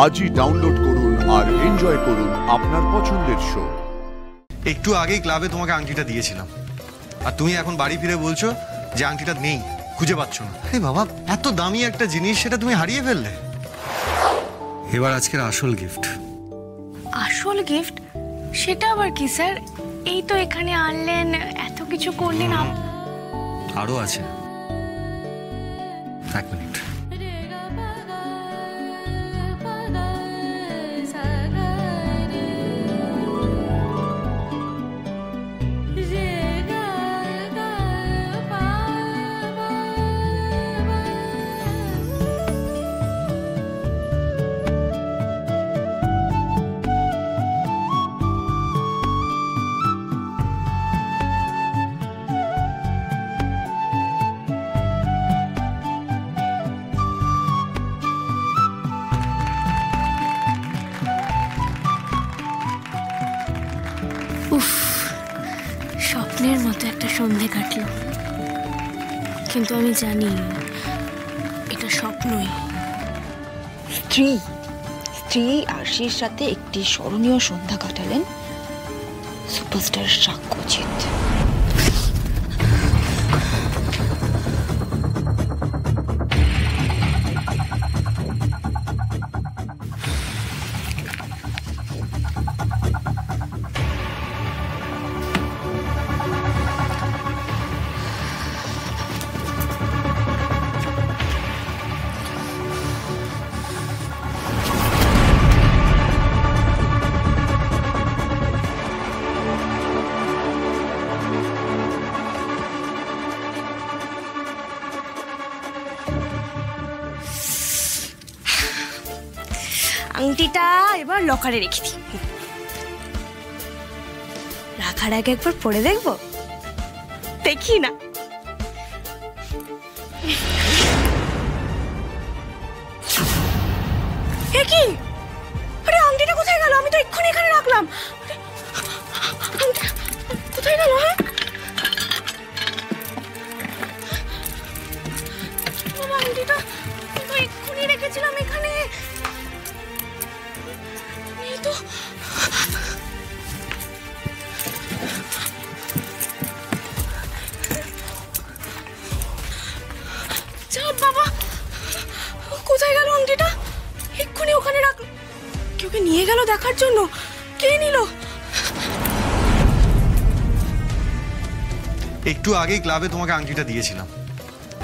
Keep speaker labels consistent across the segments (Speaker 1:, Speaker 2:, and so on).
Speaker 1: আজই ডাউনলোড করুন আর এনজয় করুন আপনার পছন্দের শো।
Speaker 2: একটু আগেই ক্লাবে তোমাকে আংটিটা দিয়েছিলাম, আর তুমি এখন বাড়ি ফিরে বলছো যে আংটিটা নেই, খুঁজে পাচ্ছ না। এই বাবা, এত দামি একটা জিনিস, সেটা তুমি হারিয়ে ফেললে। এবার আজকের আসল গিফট।
Speaker 3: আসল গিফট? সেটা আবার কি স্যার? এই তো এখানে আনলেন, এত কিছু করলেন।
Speaker 2: আরো আছে, এক মিনিট।
Speaker 3: উফ, স্বপ্নের মতো একটা সন্ধে কাটলো, কিন্তু আমি জানি এটা স্বপ্নই।
Speaker 4: স্ত্রী আরশির সাথে একটি স্মরণীয় সন্ধ্যা কাটালেন সুপারস্টার সাক্ষ্যজিৎ।
Speaker 3: আংটিটা এবার লকারে রেখে দিই। রাখার আগে একবার পরে দেখবো, দেখি না। কি? আরে আংটিটা কোথায় গেল? আমি তো এক্ষুনি এখানে রাখলাম। কোথায় গেল? হ্যাঁ, আংটিটা তো এক্ষুনি রেখেছিলাম এখানে। তো বাবা, কোথায় গেল আংটিটা? এক্ষুনি ওখানে রাখলো। কেউ কে নিয়ে গেল দেখার জন্য। কে নিল?
Speaker 2: একটু আগেই ক্লাবে তোমাকে আংটিটা দিয়েছিলাম,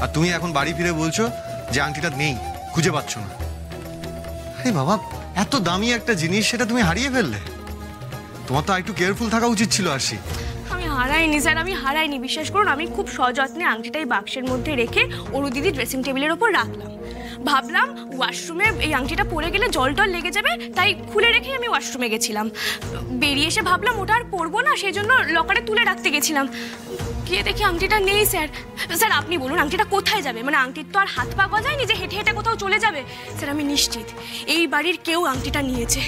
Speaker 2: আর তুমি এখন বাড়ি ফিরে বলছো যে আংটিটা নেই, খুঁজে পাচ্ছ না। এই বাবা, এত দামি একটা জিনিস, সেটা তুমি হারিয়ে ফেললে। তোমার তো একটু কেয়ারফুল থাকা উচিত ছিল আরশি।
Speaker 3: আমি হারাইনি স্যার, আমি হারাইনি, বিশ্বাস করুন। আমি খুব সযত্নে আংটিটাই বাক্সের মধ্যে রেখে অরু দিদি ড্রেসিং টেবিলের ওপর রাখলাম। ভাবলাম ওয়াশরুমে এই আংটিটা পরে গেলে জল টল লেগে যাবে, তাই খুলে রেখেই আমি ওয়াশরুমে গেছিলাম। বেরিয়ে এসে ভাবলাম ওটা আর পরবো না, সেই জন্য লকারে তুলে রাখতে গেছিলাম। গিয়ে দেখি আংটিটা নেই স্যার। স্যার আপনি বলুন আংটিটা কোথায় যাবে? মানে আংটির তো আর হাত পা গজায়নি যে হেঁটে হেঁটে কোথাও চলে যাবে। স্যার আমি নিশ্চিত এই বাড়ির কেউ আংটিটা নিয়েছে।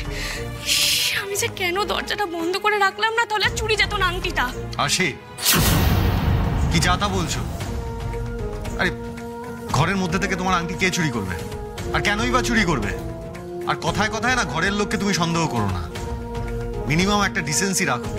Speaker 3: আমি যে কেন দরজাটা বন্ধ করে রাখলাম না, তাহলে চুরি যেত না আংটিটা।
Speaker 2: আরশি, কি যাতা বলছো? আরে ঘরের মধ্যে থেকে তোমার আংটি কে চুরি করবে? আর কেনই বা চুরি করবে? আর কথায় কথায় না ঘরের লোককে তুমি সন্দেহ করো না। মিনিমাম একটা ডিসেন্সি রাখো।